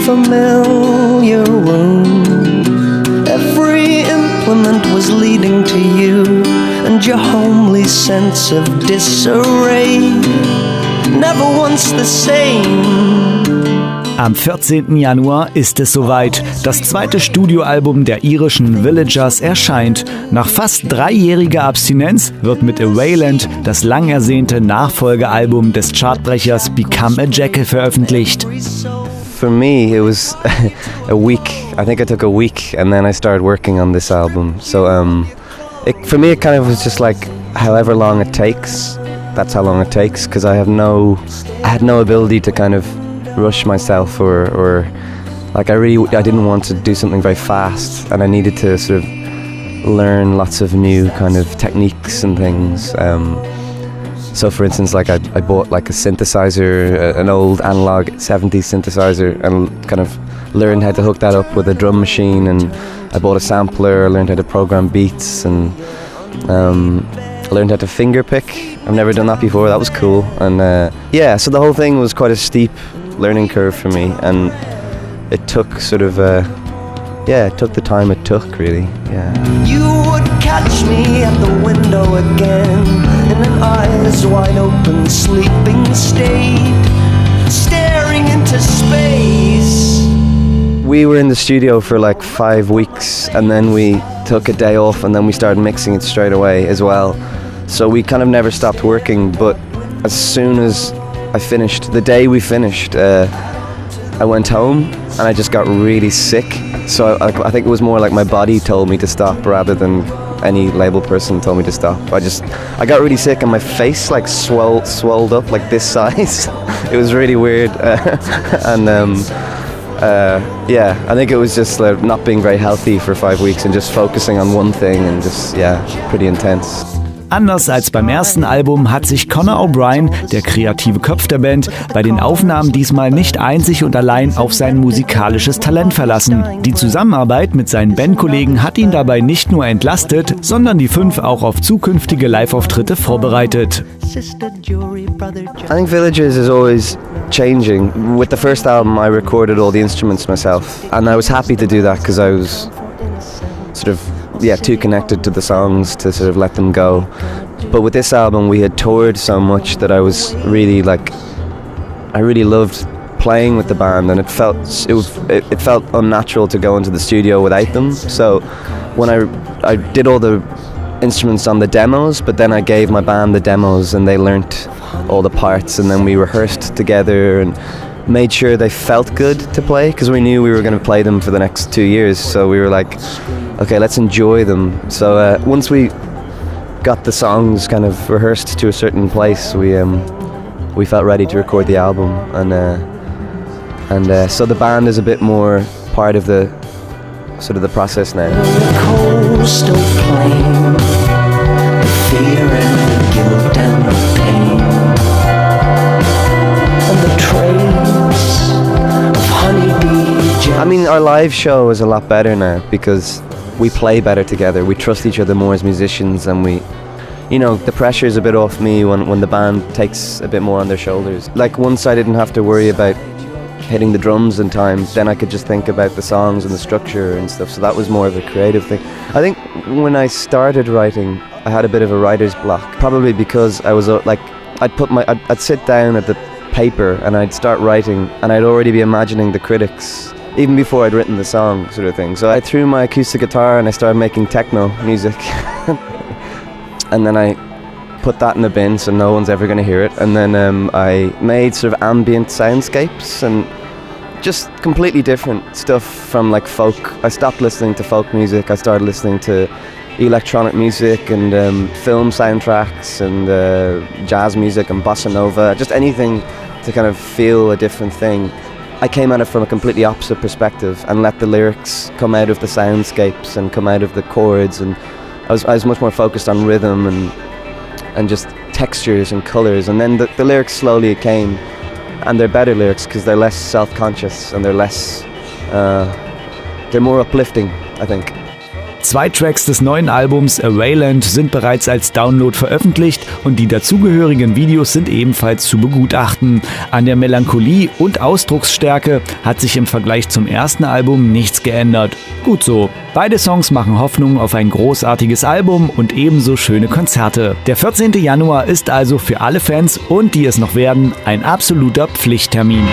familiar wounds. Every implement was leading to you, and your homely sense of disarray, never once the same. Am 14. Januar ist es soweit. Das zweite Studioalbum der irischen Villagers erscheint. Nach fast dreijähriger Abstinenz wird mit Awayland das lang ersehnte Nachfolgealbum des Chartbrechers Becoming a Jackal veröffentlicht. For me, it was a week. I think I took a week and then I started working on this album. So for me, it kind of was just like however long it takes, that's how long it takes, because I had no ability to kind of rush myself or like I didn't want to do something very fast, and I needed to sort of learn lots of new kind of techniques and things. So for instance, like I bought like a synthesizer, an old analog 70s synthesizer, and kind of learned how to hook that up with a drum machine, and I bought a sampler, learned how to program beats, and learned how to finger pick. I've never done that before, that was cool. And yeah, so the whole thing was quite a steep learning curve for me, and it took sort of it took the time it took, really. Yeah. You would catch me at the window again, in an eyes wide open sleeping state, staring into space. We were in the studio for like 5 weeks, and then we took a day off, and then we started mixing it straight away as well. So we kind of never stopped working, but as soon as I finished, the day we finished, I went home and I just got really sick. So I think it was more like my body told me to stop rather than any label person told me to stop. I got really sick and my face like swelled up like this size. It was really weird. And yeah, I think it was just like not being very healthy for 5 weeks and just focusing on one thing, and just, yeah, pretty intense. Anders als beim ersten Album hat sich Connor O Brian, der kreative Kopf der Band, bei den Aufnahmen diesmal nicht einzig und allein auf sein musikalisches Talent verlassen. Die Zusammenarbeit mit seinen Bandkollegen hat ihn dabei nicht nur entlastet, sondern die 5 auch auf zukünftige Live-Auftritte vorbereitet. I think Villagers is always changing. With the first album I recorded all the instruments myself, and I was happy to do that because I was sort of too connected to the songs to sort of let them go. But with this album we had toured so much that I was really like, I really loved playing with the band, and it felt unnatural to go into the studio without them. So when I did all the instruments on the demos, but then I gave my band the demos and they learnt all the parts, and then we rehearsed together and made sure they felt good to play, because we knew we were going to play them for the next 2 years. So we were like, okay, let's enjoy them. So once we got the songs kind of rehearsed to a certain place, we felt ready to record the album, and so the band is a bit more part of the sort of the process now. Still flame, the fear and the guilt and the pain, and the trace of honeybee jam. I mean, our live show is a lot better now because we play better together. We trust each other more as musicians, and we, you know, the pressure is a bit off me when the band takes a bit more on their shoulders. Like once I didn't have to worry about hitting the drums in time, then I could just think about the songs and the structure and stuff, so that was more of a creative thing. I think when I started writing, I had a bit of a writer's block, probably because I was like, I'd sit down at the paper and I'd start writing, and I'd already be imagining the critics even before I'd written the song, sort of thing. So I threw my acoustic guitar and I started making techno music and then I put that in a bin so no one's ever going to hear it, and then I made sort of ambient soundscapes and just completely different stuff from like folk. I stopped listening to folk music, I started listening to electronic music and film soundtracks and jazz music and bossa nova, just anything to kind of feel a different thing. I came at it from a completely opposite perspective and let the lyrics come out of the soundscapes and come out of the chords, and I was much more focused on rhythm and just textures and colours, and then the lyrics slowly came, and they're better lyrics because they're less self-conscious and they're more uplifting, I think. 2 Tracks des neuen Albums Awayland sind bereits als Download veröffentlicht und die dazugehörigen Videos sind ebenfalls zu begutachten. An der Melancholie und Ausdrucksstärke hat sich im Vergleich zum ersten Album nichts geändert. Gut so. Beide Songs machen Hoffnung auf ein großartiges Album und ebenso schöne Konzerte. Der 14. Januar ist also für alle Fans und die es noch werden ein absoluter Pflichttermin.